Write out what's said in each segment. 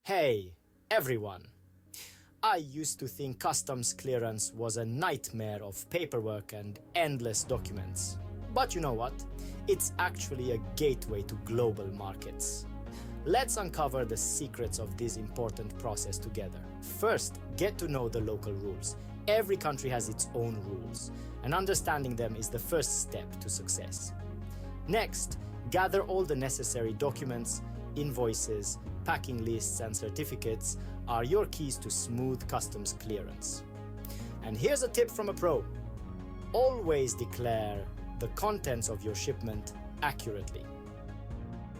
Hey, everyone! I used to think customs clearance was a nightmare of paperwork and endless documents. But you know what? It's actually a gateway to global markets. Let's uncover the secrets of this important process together. First, get to know the local rules. Every country has its own rules, and understanding them is the first step to success. Next, gather all the necessary documents. Invoices, packing lists and certificates are your keys to smooth customs clearance. And here's a tip from a pro. Always declare the contents of your shipment accurately.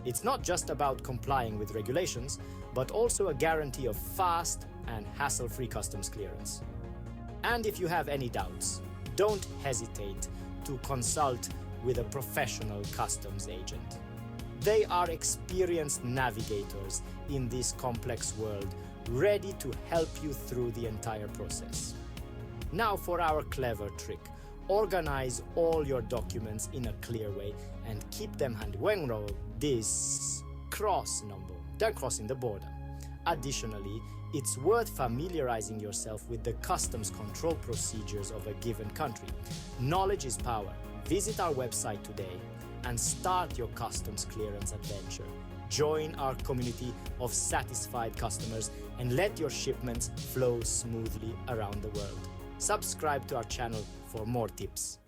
It's not just about complying with regulations, but also a guarantee of fast and hassle-free customs clearance. And if you have any doubts, don't hesitate to consult with a professional customs agent. They are experienced navigators in this complex world, ready to help you through the entire process. Now for our clever trick. Organize all your documents in a clear way and keep them handy when this cross number, then crossing the border. Additionally, it's worth familiarizing yourself with the customs control procedures of a given country. Knowledge is power. Visit our website today and start your customs clearance adventure. Join our community of satisfied customers and let your shipments flow smoothly around the world. Subscribe to our channel for more tips.